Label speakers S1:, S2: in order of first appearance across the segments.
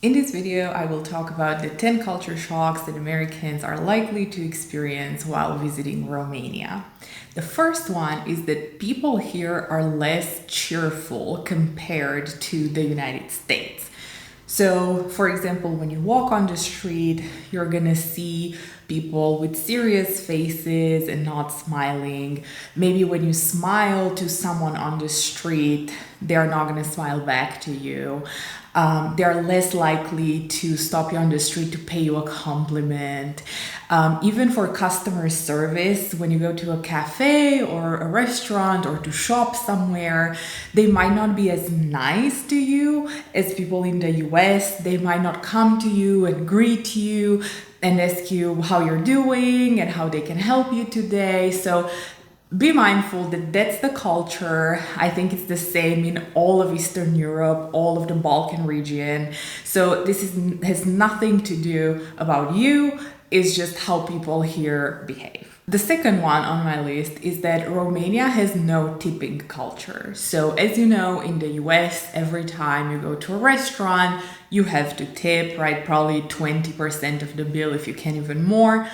S1: In this video, I will talk about the 10 culture shocks that Americans are likely to experience while visiting Romania. The first one is that people here are less cheerful compared to the United States. So, for example, when you walk on the street, you're gonna see people with serious faces and not smiling. Maybe when you smile to someone on the street, they're not gonna smile back to you. They're less likely to stop you on the street to pay you a compliment. Even for customer service, when you go to a cafe or a restaurant or to shop somewhere, they might not be as nice to you as people in the US. They might not come to you and greet you and ask you how you're doing and how they can help you today. So be mindful that that's the culture. I think it's the same in all of Eastern Europe, all of the Balkan region. So has nothing to do about you. It's just how people here behave. The second one on my list is that Romania has no tipping culture. So as you know, in the US, every time you go to a restaurant, you have to tip, right? Probably 20% of the bill, if you can even more.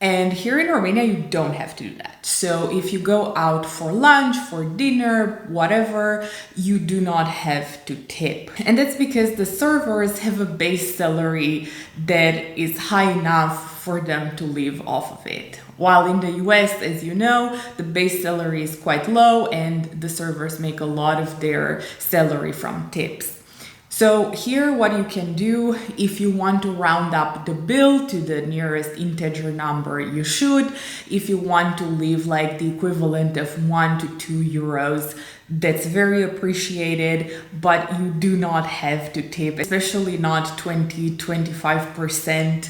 S1: And here in Romania, you don't have to do that. So if you go out for lunch, for dinner, whatever, you do not have to tip. And that's because the servers have a base salary that is high enough for them to live off of it. While in the US, as you know, the base salary is quite low and the servers make a lot of their salary from tips. So here what you can do, if you want to round up the bill to the nearest integer number, you should. If you want to leave like the equivalent of 1 to 2 euros, that's very appreciated, but you do not have to tip, especially not 20-25%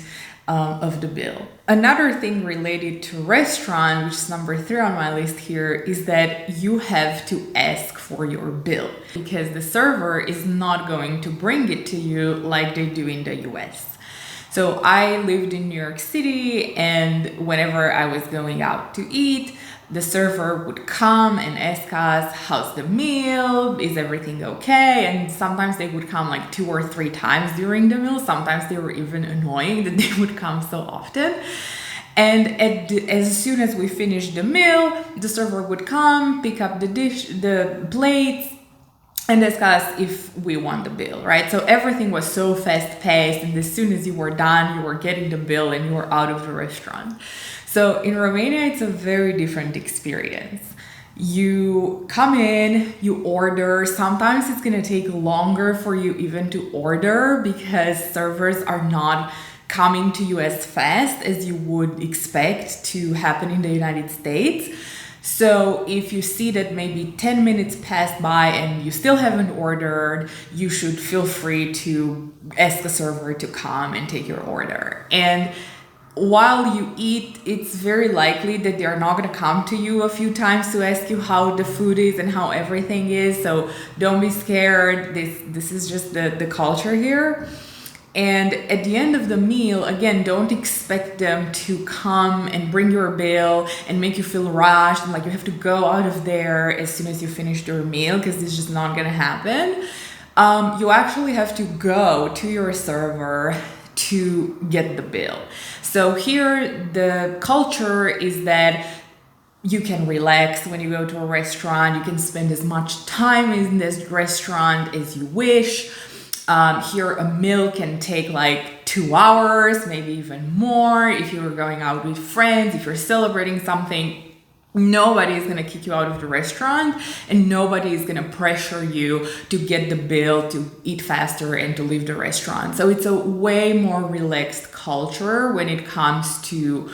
S1: of the bill. Another thing related to restaurant, which is number 3 on my list here, is that you have to ask for your bill because the server is not going to bring it to you like they do in the US. So I lived in New York City, and whenever I was going out to eat, the server would come and ask us, how's the meal? Is everything okay? And sometimes they would come like 2 or 3 times during the meal. Sometimes they were even annoying that they would come so often. And as soon as we finished the meal, the server would come, pick up the plates, and ask us if we want the bill, right? So everything was so fast paced, and as soon as you were done, you were getting the bill and you were out of the restaurant. So in Romania, it's a very different experience. You come in, you order. Sometimes it's gonna take longer for you even to order because servers are not coming to you as fast as you would expect to happen in the United States. So if you see that maybe 10 minutes passed by and you still haven't ordered, you should feel free to ask the server to come and take your order. And while you eat, it's very likely that they're not going to come to you a few times to ask you how the food is and how everything is. So don't be scared. This is just the culture here. And at the end of the meal, again, don't expect them to come and bring your bill and make you feel rushed and like you have to go out of there as soon as you finish your meal, because it's just not going to happen. You actually have to go to your server to get the bill. So here the culture is that you can relax when you go to a restaurant. You can spend as much time in this restaurant as you wish. Here a meal can take like 2 hours, maybe even more. If you're going out with friends, if you're celebrating something, nobody is going to kick you out of the restaurant and nobody is going to pressure you to get the bill, to eat faster and to leave the restaurant. So it's a way more relaxed culture when it comes to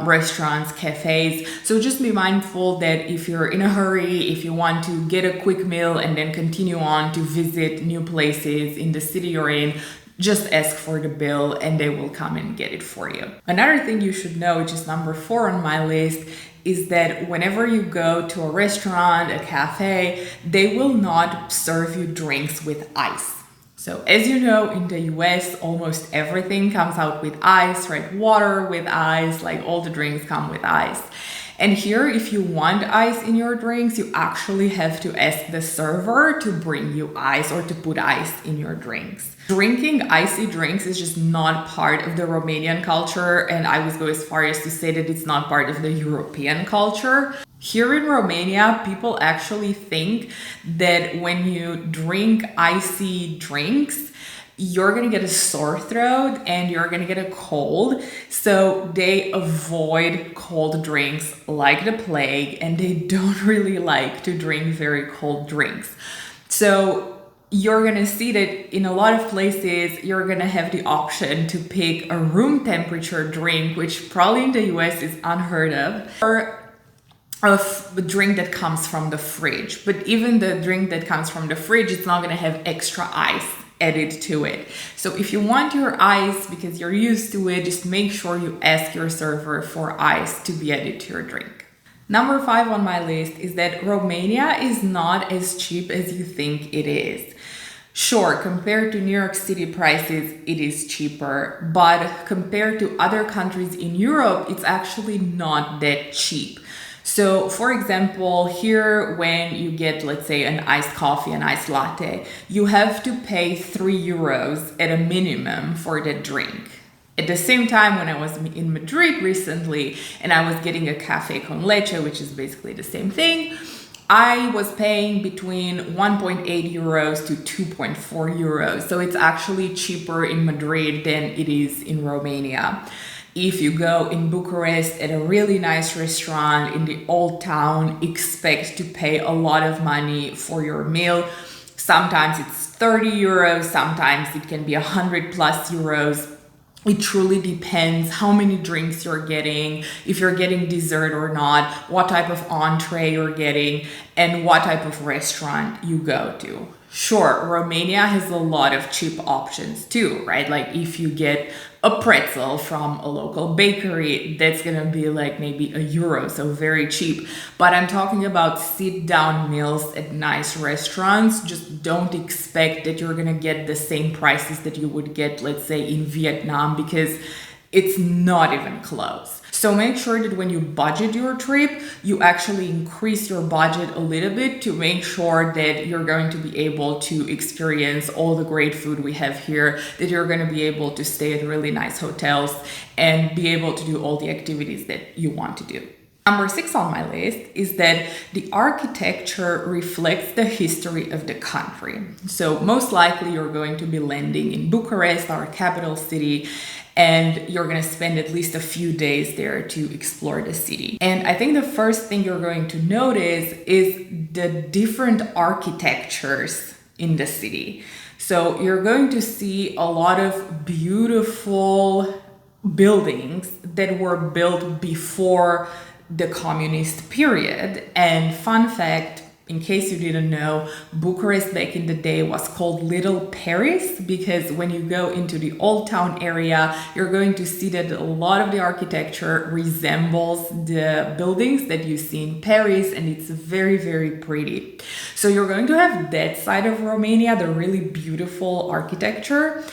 S1: restaurants, cafes. So just be mindful that if you're in a hurry, if you want to get a quick meal and then continue on to visit new places in the city you're in, just ask for the bill and they will come and get it for you. Another thing you should know, which is number 4 on my list, is that whenever you go to a restaurant, a cafe, they will not serve you drinks with ice. So as you know, in the US, almost everything comes out with ice, right? Water with ice, like all the drinks come with ice. And here, if you want ice in your drinks, you actually have to ask the server to bring you ice or to put ice in your drinks. Drinking icy drinks is just not part of the Romanian culture, and I would go as far as to say that it's not part of the European culture. Here in Romania, people actually think that when you drink icy drinks, you're gonna get a sore throat and you're gonna get a cold. So they avoid cold drinks like the plague, and they don't really like to drink very cold drinks. So you're gonna see that in a lot of places, you're gonna have the option to pick a room temperature drink, which probably in the US is unheard of, or a drink that comes from the fridge. But even the drink that comes from the fridge, it's not gonna have extra ice added to it. So if you want your ice because you're used to it, just make sure you ask your server for ice to be added to your drink. Number 5 on my list is that Romania is not as cheap as you think it is. Sure, compared to New York City prices, it is cheaper, but compared to other countries in Europe, it's actually not that cheap. So for example, here when you get, let's say, an iced coffee, an iced latte, you have to pay 3 euros at a minimum for that drink. At the same time, when I was in Madrid recently and I was getting a cafe con leche, which is basically the same thing, I was paying between 1.8 euros to 2.4 euros. So it's actually cheaper in Madrid than it is in Romania. If you go in Bucharest at a really nice restaurant in the old town, expect to pay a lot of money for your meal. Sometimes it's 30 euros, sometimes it can be 100 plus euros. It truly depends how many drinks you're getting, if you're getting dessert or not, what type of entree you're getting, and what type of restaurant you go to. Sure, Romania has a lot of cheap options too, right? Like if you get a pretzel from a local bakery, that's gonna be like maybe €1, so very cheap. But I'm talking about sit-down meals at nice restaurants. Just don't expect that you're gonna get the same prices that you would get, let's say, in Vietnam, because it's not even close. So make sure that when you budget your trip, you actually increase your budget a little bit to make sure that you're going to be able to experience all the great food we have here, that you're going to be able to stay at really nice hotels and be able to do all the activities that you want to do. Number 6 on my list is that the architecture reflects the history of the country. So most likely you're going to be landing in Bucharest, our capital city, and you're going to spend at least a few days there to explore the city. And I think the first thing you're going to notice is the different architectures in the city. So you're going to see a lot of beautiful buildings that were built before the communist period. And fun fact, in case you didn't know, Bucharest back in the day was called Little Paris, because when you go into the old town area, you're going to see that a lot of the architecture resembles the buildings that you see in Paris, and it's very, very pretty. So you're going to have that side of Romania, the really beautiful architecture.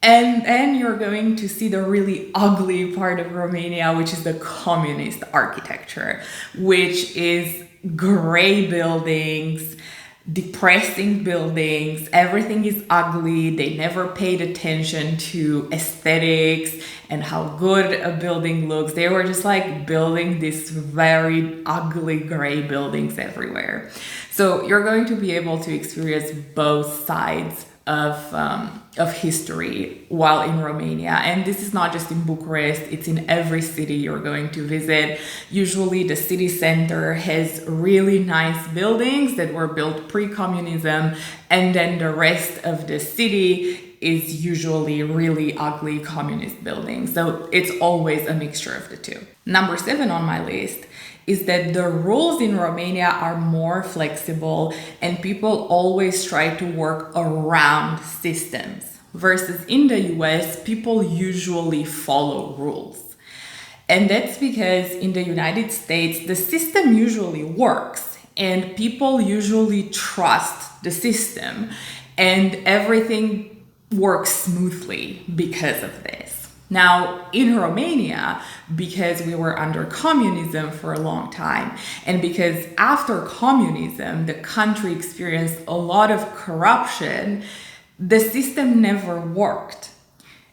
S1: And then you're going to see the really ugly part of Romania, which is the communist architecture, which is gray buildings, depressing buildings. Everything is ugly. They never paid attention to aesthetics and how good a building looks. They were just like building these very ugly gray buildings everywhere. So you're going to be able to experience both sides of history while in Romania. And this is not just in Bucharest, it's in every city you're going to visit. Usually the city center has really nice buildings that were built pre-communism, and then the rest of the city is usually really ugly communist buildings. So it's always a mixture of the two. Number 7 on my list is that the rules in Romania are more flexible and people always try to work around systems. Versus in the US, people usually follow rules. And that's because in the United States, the system usually works and people usually trust the system and everything works smoothly because of this. Now, in Romania, because we were under communism for a long time, and because after communism, the country experienced a lot of corruption, the system never worked.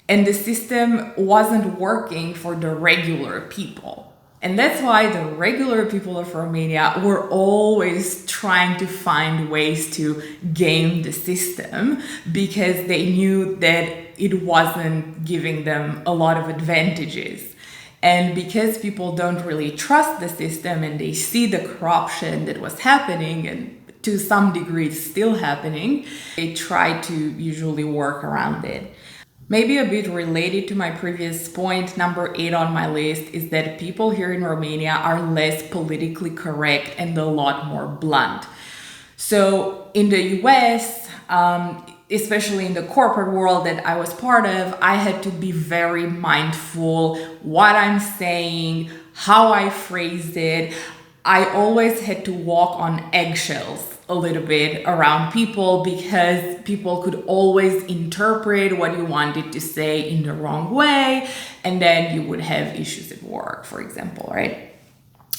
S1: And the system wasn't working for the regular people. And that's why the regular people of Romania were always trying to find ways to game the system, because they knew that it wasn't giving them a lot of advantages. And because people don't really trust the system and they see the corruption that was happening, and to some degree it's still happening, they try to usually work around it. Maybe a bit related to my previous point, number 8 on my list, is that people here in Romania are less politically correct and a lot more blunt. So in the US, especially in the corporate world that I was part of, I had to be very mindful what I'm saying, how I phrased it. I always had to walk on eggshells a little bit around people, because people could always interpret what you wanted to say in the wrong way, and then you would have issues at work, for example, right?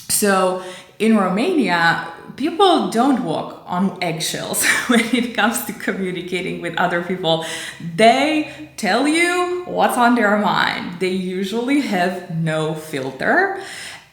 S1: So in Romania, people don't walk on eggshells when it comes to communicating with other people. They tell you what's on their mind. They usually have no filter.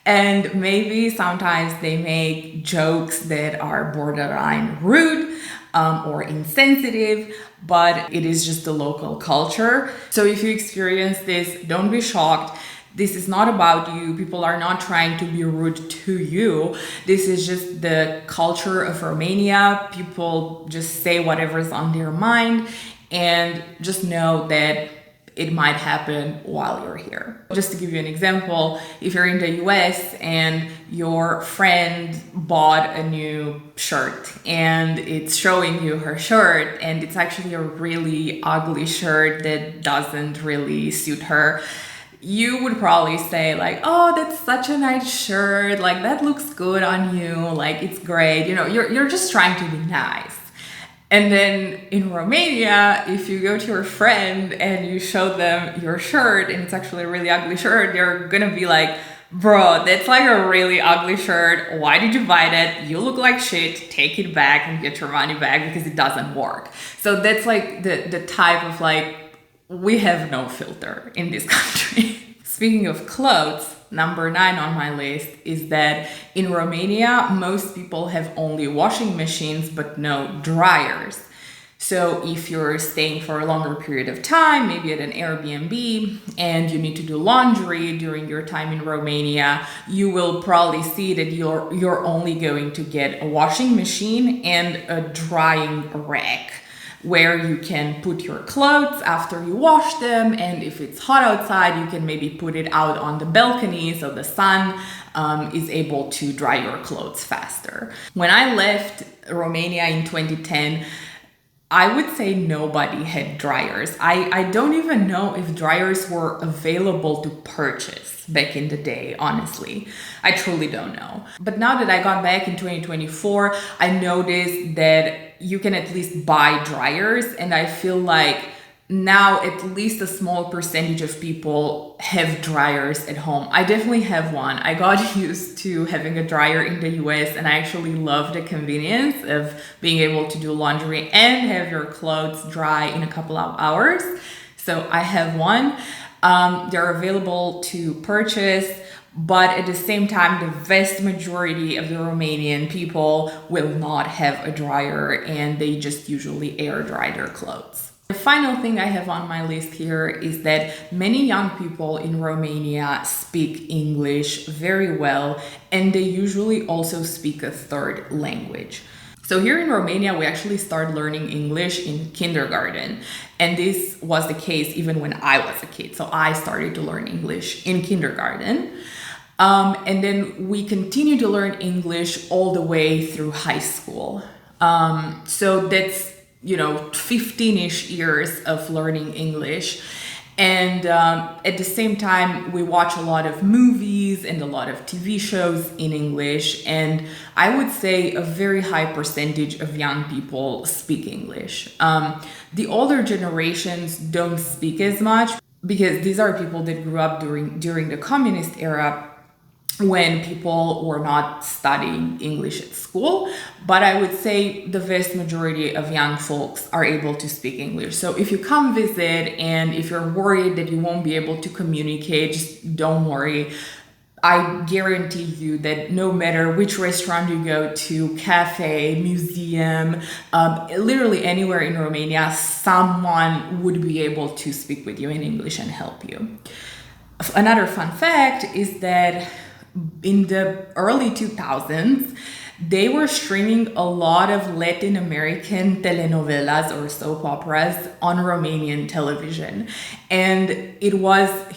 S1: And maybe sometimes they make jokes that are borderline rude or insensitive, but it is just the local culture. So if you experience this, don't be shocked. This is not about you. People are not trying to be rude to you. This is just the culture of Romania. People just say whatever's on their mind, and just know that it might happen while you're here. Just to give you an example, if you're in the US and your friend bought a new shirt and it's showing you her shirt, and it's actually a really ugly shirt that doesn't really suit her, you would probably say like, oh, that's such a nice shirt, like that looks good on you, like it's great, you're just trying to be nice. And then in Romania, if you go to your friend and you show them your shirt and it's actually a really ugly shirt, they're gonna be like, bro, that's like a really ugly shirt. Why did you buy that? You look like shit. Take it back and get your money back, because it doesn't work. So that's like the type of like, we have no filter in this country. Speaking of clothes, number 9 on my list is that in Romania, most people have only washing machines but no dryers. So if you're staying for a longer period of time, maybe at an Airbnb, and you need to do laundry during your time in Romania, you will probably see that you're only going to get a washing machine and a drying rack, where you can put your clothes after you wash them, and if it's hot outside, you can maybe put it out on the balcony so the sun is able to dry your clothes faster. When I left Romania in 2010, I would say nobody had dryers. I don't even know if dryers were available to purchase back in the day, honestly. I truly don't know. But now that I got back in 2024, I noticed that you can at least buy dryers, and I feel like now at least a small percentage of people have dryers at home. I definitely have one. I got used to having a dryer in the US, and I actually love the convenience of being able to do laundry and have your clothes dry in a couple of hours. So I have one. They're available to purchase, but at the same time, the vast majority of the Romanian people will not have a dryer, and they just usually air dry their clothes. The final thing I have on my list here is that many young people in Romania speak English very well, and they usually also speak a third language. So here in Romania, we actually start learning English in kindergarten. And this was the case even when I was a kid. So I started to learn English in kindergarten. And then we continue to learn English all the way through high school. So that's 15-ish years of learning English. And at the same time, we watch a lot of movies and a lot of TV shows in English. And I would say a very high percentage of young people speak English. The older generations don't speak as much, because these are people that grew up during the communist era. when people were not studying English at school. But I would say the vast majority of young folks are able to speak English. So if you come visit and if you're worried that you won't be able to communicate, just don't worry. I guarantee you that no matter which restaurant you go to, cafe, museum, literally anywhere in Romania, someone would be able to speak with you in English and help you. Another fun fact is that in the early 2000s, they were streaming a lot of Latin American telenovelas or soap operas on Romanian television. And it was a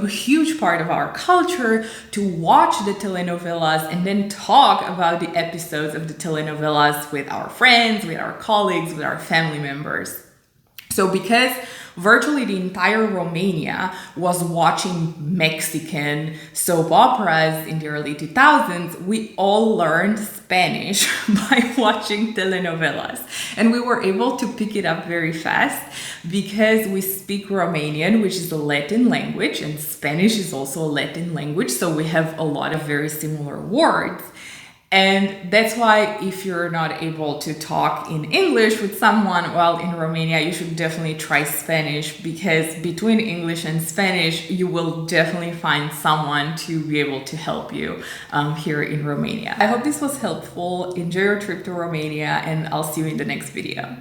S1: huge part of our culture to watch the telenovelas and then talk about the episodes of the telenovelas with our friends, with our colleagues, with our family members. So because virtually the entire Romania was watching Mexican soap operas in the early 2000s, we all learned Spanish by watching telenovelas. And we were able to pick it up very fast because we speak Romanian, which is a Latin language, and Spanish is also a Latin language. So we have a lot of very similar words. And that's why if you're not able to talk in English with someone while in Romania, you should definitely try Spanish, because between English and Spanish, you will definitely find someone to be able to help you here in Romania. I hope this was helpful. Enjoy your trip to Romania, and I'll see you in the next video.